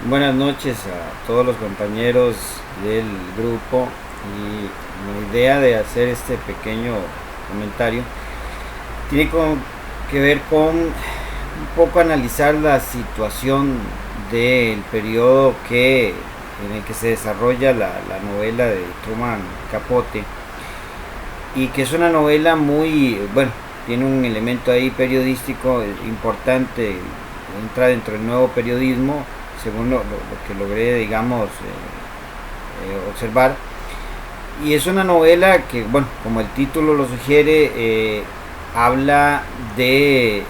Buenas noches a todos los compañeros del grupo y la idea de hacer este pequeño comentario tiene que ver con un poco analizar la situación del periodo en el que se desarrolla la novela de Truman Capote, y que es una novela muy, bueno, tiene un elemento ahí periodístico importante, entra dentro del nuevo periodismo, según lo que logré, digamos, observar. Y es una novela que, bueno, como el título lo sugiere, habla de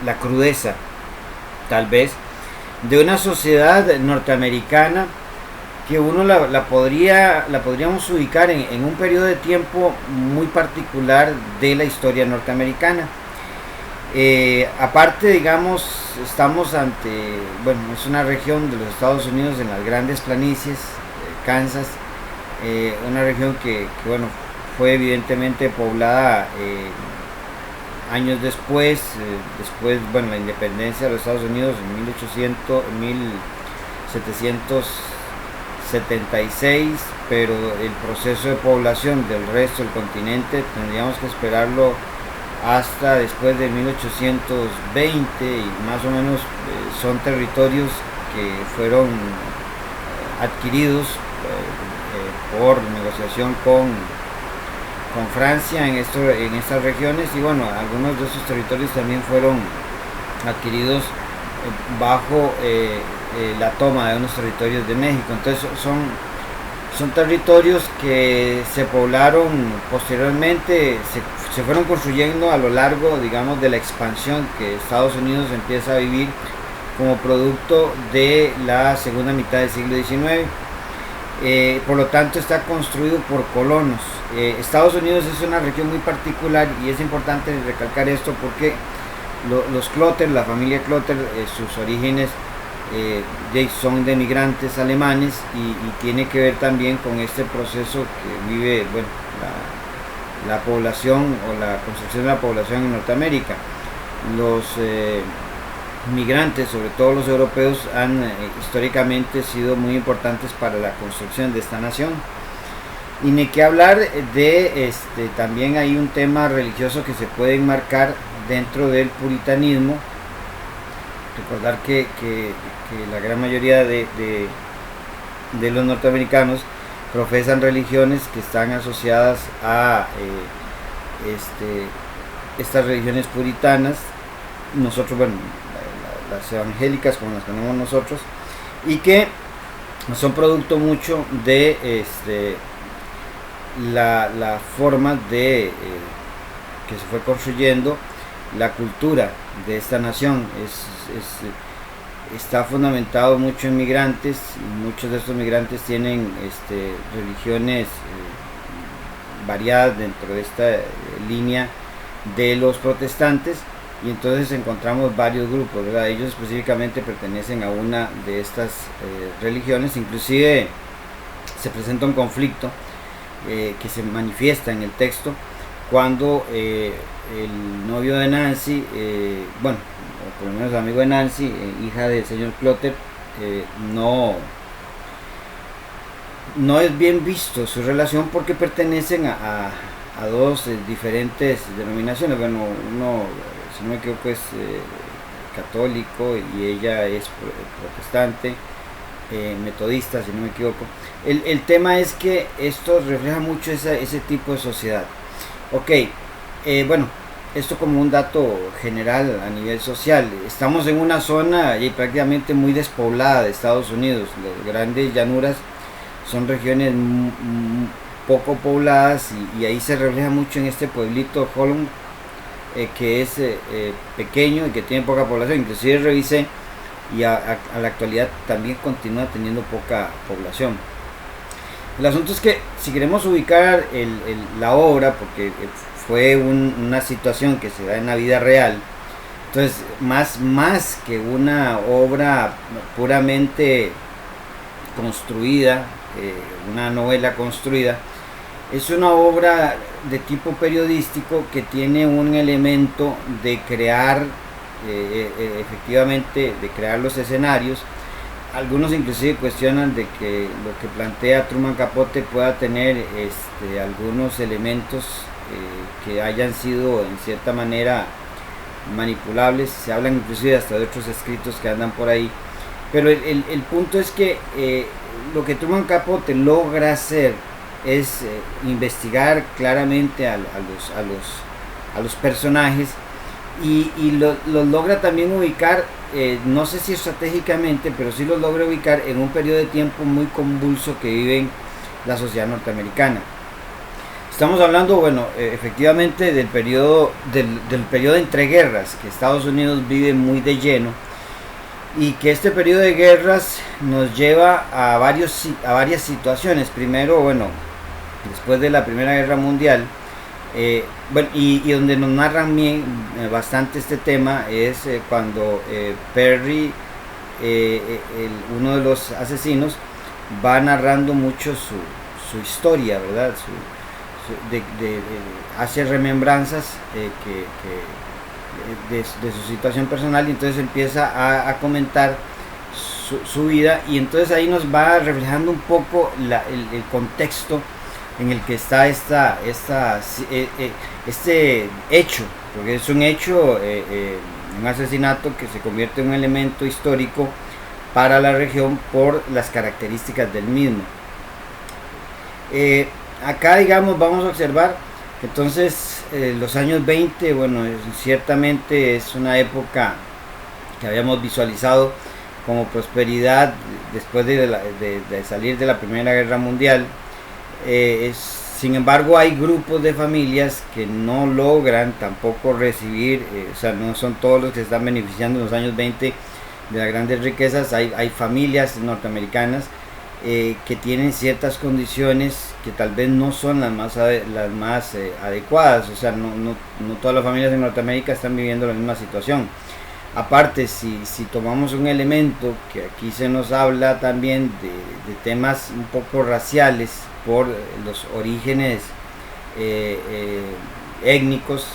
la crudeza, tal vez, de una sociedad norteamericana que uno la podríamos ubicar en un periodo de tiempo muy particular de la historia norteamericana. Aparte, digamos, estamos ante, bueno, es una región de los Estados Unidos en las grandes planicies, Kansas, una región bueno, fue evidentemente poblada años después, bueno, la independencia de los Estados Unidos en 1776, pero el proceso de población del resto del continente tendríamos que esperarlo hasta después de 1820, y más o menos son territorios que fueron adquiridos por negociación con Francia en estas regiones, y bueno, algunos de esos territorios también fueron adquiridos bajo la toma de unos territorios de México. Entonces son territorios que se poblaron posteriormente, se fueron construyendo a lo largo, digamos, de la expansión que Estados Unidos empieza a vivir como producto de la segunda mitad del siglo XIX. Por lo tanto, está construido por colonos. Estados Unidos es una región muy particular, y es importante recalcar esto porque los Clotter, la familia Clotter, sus orígenes son de migrantes alemanes, y tiene que ver también con este proceso que vive, bueno, la población o la construcción de la población en Norteamérica. Los migrantes, sobre todo los europeos, han históricamente sido muy importantes para la construcción de esta nación. Y ni que hablar de también hay un tema religioso que se puede enmarcar dentro del puritanismo. Recordar que la gran mayoría de los norteamericanos profesan religiones que están asociadas a estas religiones puritanas. Nosotros, bueno, las evangélicas, como las tenemos nosotros, y que son producto mucho de la forma de que se fue construyendo la cultura de esta nación. Está fundamentado mucho en migrantes, y muchos de estos migrantes tienen religiones variadas dentro de esta línea de los protestantes, y entonces encontramos varios grupos, ¿verdad? Ellos específicamente pertenecen a una de estas religiones. Inclusive se presenta un conflicto que se manifiesta en el texto cuando el novio de Nancy, bueno, o por lo menos amigo de Nancy, hija del señor Clotter, no es bien visto su relación porque pertenecen a dos diferentes denominaciones. Bueno, uno, si no me equivoco, es católico, y ella es protestante, metodista, si no me equivoco. El tema es que esto refleja mucho ese tipo de sociedad. Ok, bueno, esto como un dato general a nivel social. Estamos en una zona prácticamente muy despoblada de Estados Unidos. Las grandes llanuras son regiones poco pobladas, y ahí se refleja mucho en este pueblito Holland, que es pequeño y que tiene poca población. Inclusive revisé, y a la actualidad también continúa teniendo poca población. El asunto es que si queremos ubicar la obra, porque fue una situación que se da en la vida real, entonces más que una obra puramente construida, una novela construida, es una obra de tipo periodístico que tiene un elemento de crear efectivamente de crear los escenarios. Algunos inclusive cuestionan de que lo que plantea Truman Capote pueda tener algunos elementos que hayan sido en cierta manera manipulables. Se hablan inclusive hasta de otros escritos que andan por ahí. Pero el punto es que lo que Truman Capote logra hacer es investigar claramente a los personajes y los logra también ubicar, no sé si estratégicamente, pero sí los logra ubicar en un periodo de tiempo muy convulso que vive en la sociedad norteamericana. Estamos hablando, bueno, efectivamente del periodo de entreguerras que Estados Unidos vive muy de lleno, y que este periodo de guerras nos lleva a varias situaciones. Primero, bueno, después de la Primera Guerra Mundial, bueno, y donde nos narran bien bastante este tema es cuando Perry, uno de los asesinos, va narrando mucho su historia, ¿verdad? Hace remembranzas de su situación personal, y entonces empieza a comentar su vida, y entonces ahí nos va reflejando un poco el contexto en el que está este hecho, porque es un hecho, un asesinato que se convierte en un elemento histórico para la región por las características del mismo. Acá, digamos, vamos a observar que entonces los años 20, bueno, ciertamente es una época que habíamos visualizado como prosperidad después de salir de la Primera Guerra Mundial. Sin embargo, hay grupos de familias que no logran tampoco recibir, o sea, no son todos los que se están beneficiando en los años 20 de las grandes riquezas. Hay familias norteamericanas que tienen ciertas condiciones que tal vez no son las más adecuadas. O sea, no todas las familias en Norteamérica están viviendo la misma situación. Aparte, si tomamos un elemento que aquí se nos habla también de temas un poco raciales por los orígenes étnicos.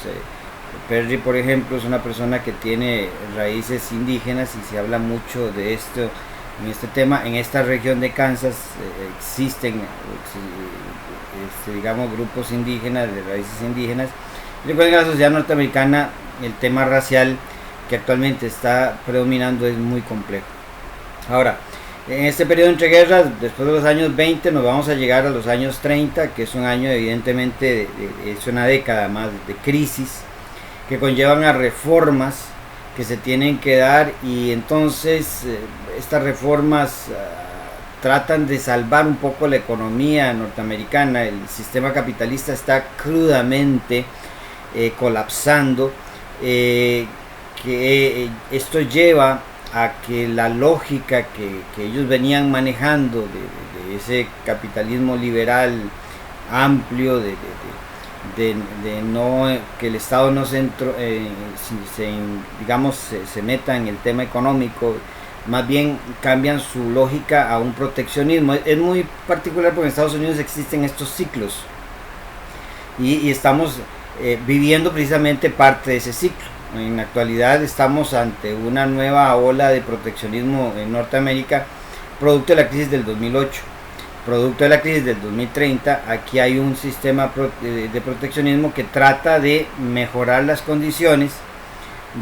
Perry, por ejemplo, es una persona que tiene raíces indígenas, y se habla mucho de esto en este tema. En esta región de Kansas existen digamos, grupos indígenas, de raíces indígenas. Recuerden que en la sociedad norteamericana el tema racial que actualmente está predominando es muy complejo. Ahora, en este periodo entre guerras, después de los años 20, nos vamos a llegar a los años 30, que es un año evidentemente, es una década más de crisis, que conllevan a reformas que se tienen que dar, y entonces estas reformas tratan de salvar un poco la economía norteamericana. El sistema capitalista está crudamente colapsando, que esto lleva a que la lógica que ellos venían manejando de ese capitalismo liberal amplio, de no que el Estado no se meta en el tema económico, más bien cambian su lógica a un proteccionismo. Es muy particular porque en Estados Unidos existen estos ciclos, y estamos viviendo precisamente parte de ese ciclo. En la actualidad estamos ante una nueva ola de proteccionismo en Norteamérica, producto de la crisis del 2008, producto de la crisis del 2030. Aquí hay un sistema de proteccionismo que trata de mejorar las condiciones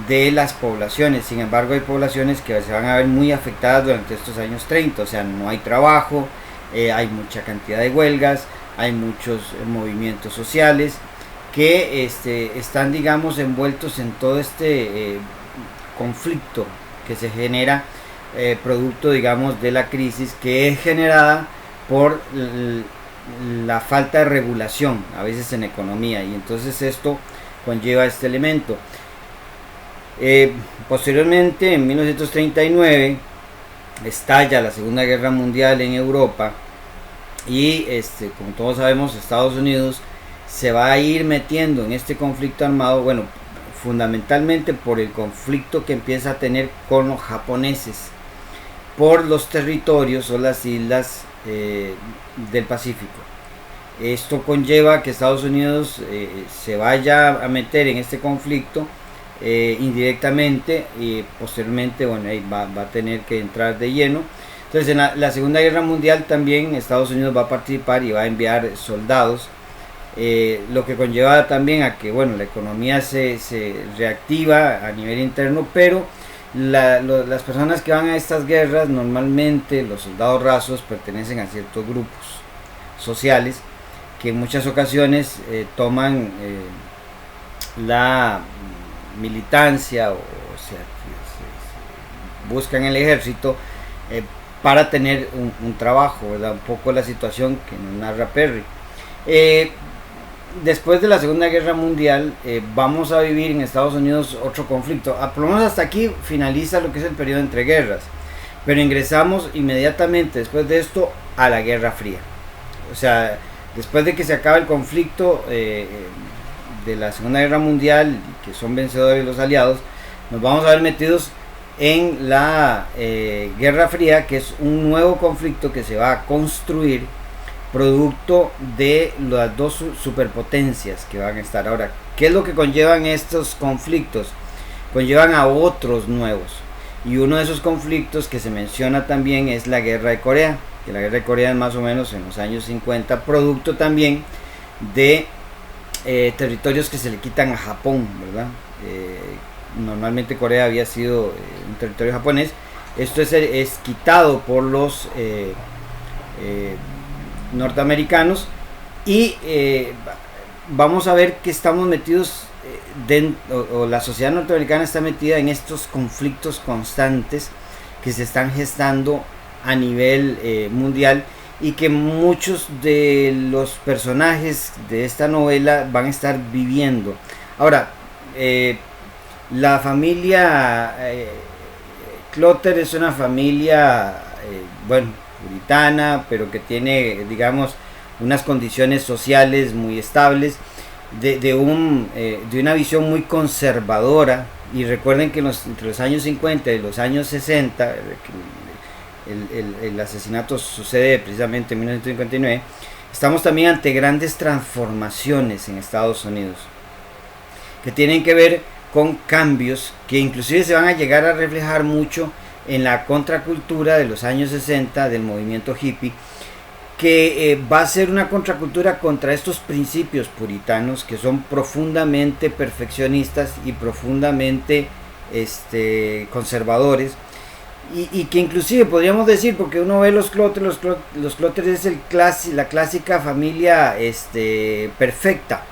de las poblaciones. Sin embargo, hay poblaciones que se van a ver muy afectadas durante estos años 30, o sea, no hay trabajo, hay mucha cantidad de huelgas, hay muchos movimientos sociales que están, digamos, envueltos en todo este conflicto que se genera producto, digamos, de la crisis, que es generada por la falta de regulación a veces en economía, y entonces esto conlleva este elemento. Posteriormente, en 1939, estalla la Segunda Guerra Mundial en Europa, y como todos sabemos, Estados Unidos se va a ir metiendo en este conflicto armado, bueno, fundamentalmente por el conflicto que empieza a tener con los japoneses por los territorios o las islas del Pacífico. Esto conlleva que Estados Unidos se vaya a meter en este conflicto indirectamente, y posteriormente, bueno, ahí va a tener que entrar de lleno. Entonces, en la Segunda Guerra Mundial también Estados Unidos va a participar y va a enviar soldados, lo que conlleva también a que, bueno, la economía se reactiva a nivel interno, pero las personas que van a estas guerras, normalmente los soldados rasos, pertenecen a ciertos grupos sociales que en muchas ocasiones toman la militancia, o sea, buscan el ejército para tener un trabajo, ¿verdad? Un poco la situación que nos narra Perry. Después de la Segunda Guerra Mundial, vamos a vivir en Estados Unidos otro conflicto. Por lo menos hasta aquí finaliza lo que es el periodo entre guerras, pero ingresamos inmediatamente después de esto a la Guerra Fría. O sea, después de que se acaba el conflicto de la Segunda Guerra Mundial, que son vencedores los aliados, nos vamos a ver metidos en la Guerra Fría, que es un nuevo conflicto que se va a construir producto de las dos superpotencias que van a estar. Ahora, ¿qué es lo que conllevan estos conflictos? Conllevan a otros nuevos, y uno de esos conflictos que se menciona también es la Guerra de Corea, que la Guerra de Corea es más o menos en los años 50, producto también de territorios que se le quitan a Japón, ¿verdad? Normalmente Corea había sido un territorio japonés. Esto es quitado por los norteamericanos, y vamos a ver que estamos metidos o la sociedad norteamericana está metida en estos conflictos constantes que se están gestando a nivel mundial, y que muchos de los personajes de esta novela van a estar viviendo. Ahora, la familia Clutter es una familia, bueno, puritana, pero que tiene, digamos, unas condiciones sociales muy estables, de una visión muy conservadora. Y recuerden que entre los años 50 y los años 60, el asesinato sucede precisamente en 1959, estamos también ante grandes transformaciones en Estados Unidos, que tienen que ver con cambios que inclusive se van a llegar a reflejar mucho en la contracultura de los años 60 del movimiento hippie, que va a ser una contracultura contra estos principios puritanos que son profundamente perfeccionistas y profundamente conservadores, y que inclusive podríamos decir, porque uno ve los Clutter es la clásica familia perfecta,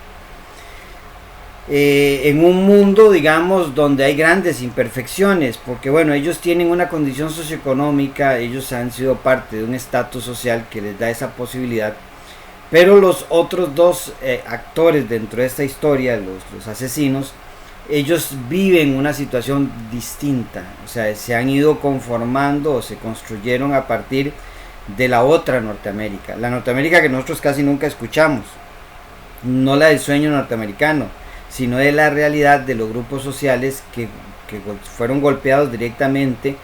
en un mundo, digamos, donde hay grandes imperfecciones, porque bueno, ellos tienen una condición socioeconómica, ellos han sido parte de un estatus social que les da esa posibilidad, pero los otros dos actores dentro de esta historia, los asesinos, ellos viven una situación distinta, o sea, se han ido conformando o se construyeron a partir de la otra Norteamérica, la Norteamérica que nosotros casi nunca escuchamos, no la del sueño norteamericano, sino de la realidad de los grupos sociales que fueron golpeados directamente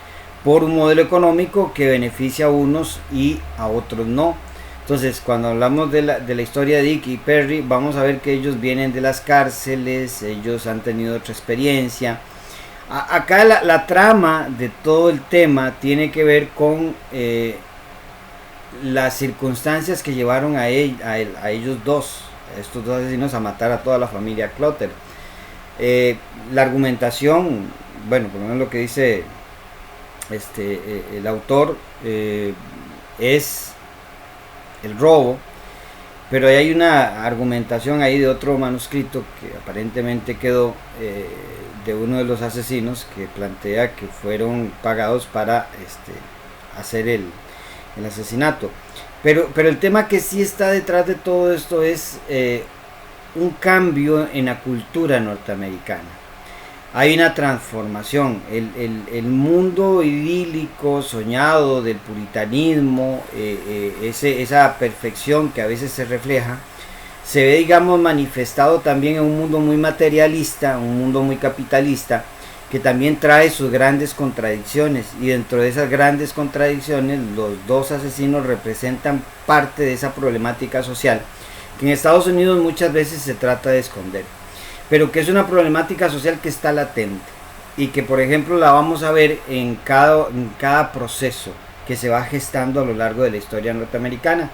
por un modelo económico que beneficia a unos y a otros no. Entonces, cuando hablamos de la historia de Dick y Perry, vamos a ver que ellos vienen de las cárceles, ellos han tenido otra experiencia. Acá la trama de todo el tema tiene que ver con las circunstancias que llevaron a ellos dos, estos dos asesinos, a matar a toda la familia Clutter. La argumentación, bueno, por lo menos lo que dice el autor, es el robo, pero hay una argumentación ahí de otro manuscrito que aparentemente quedó de uno de los asesinos, que plantea que fueron pagados para hacer el asesinato. Pero el tema que sí está detrás de todo esto es un cambio en la cultura norteamericana. Hay una transformación. El mundo idílico, soñado del puritanismo, esa perfección que a veces se refleja, se ve, digamos, manifestado también en un mundo muy materialista, un mundo muy capitalista, que también trae sus grandes contradicciones, y dentro de esas grandes contradicciones los dos asesinos representan parte de esa problemática social que en Estados Unidos muchas veces se trata de esconder. pero que es una problemática social que está latente y que, por ejemplo, la vamos a ver en cada proceso que se va gestando a lo largo de la historia norteamericana,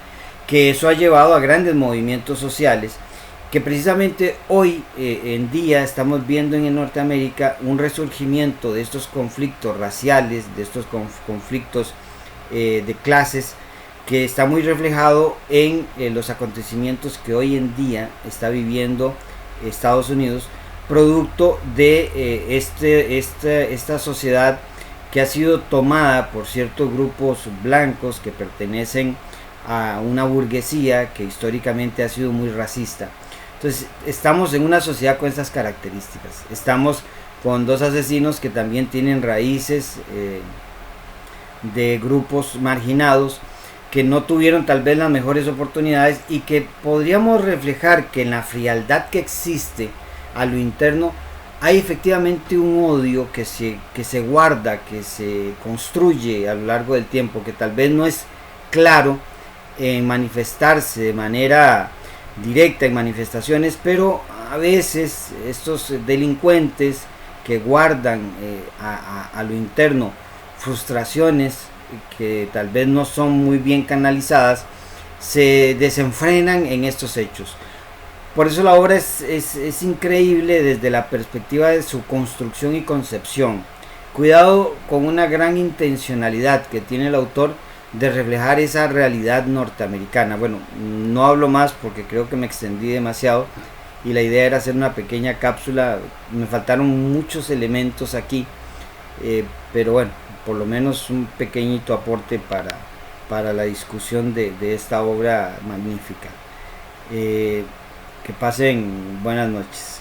que eso ha llevado a grandes movimientos sociales, que precisamente hoy en día estamos viendo en Norteamérica un resurgimiento de estos conflictos raciales, de estos conflictos de clases, que está muy reflejado en los acontecimientos que hoy en día está viviendo Estados Unidos, producto de esta sociedad que ha sido tomada por ciertos grupos blancos que pertenecen a una burguesía que históricamente ha sido muy racista. Entonces estamos en una sociedad con estas características. Estamos con dos asesinos que también tienen raíces de grupos marginados, que no tuvieron tal vez las mejores oportunidades, y que podríamos reflejar que en la frialdad que existe a lo interno hay efectivamente un odio que se guarda, que se construye a lo largo del tiempo, que tal vez no es claro en manifestarse de manera directa en manifestaciones, pero a veces estos delincuentes que guardan a lo interno frustraciones que tal vez no son muy bien canalizadas, se desenfrenan en estos hechos. Por eso la obra es increíble desde la perspectiva de su construcción y concepción. Cuidado con una gran intencionalidad que tiene el autor de reflejar esa realidad norteamericana. Bueno, no hablo más porque creo que me extendí demasiado y la idea era hacer una pequeña cápsula. Me faltaron muchos elementos aquí, pero bueno, por lo menos un pequeñito aporte para la discusión de esta obra magnífica. Que pasen buenas noches.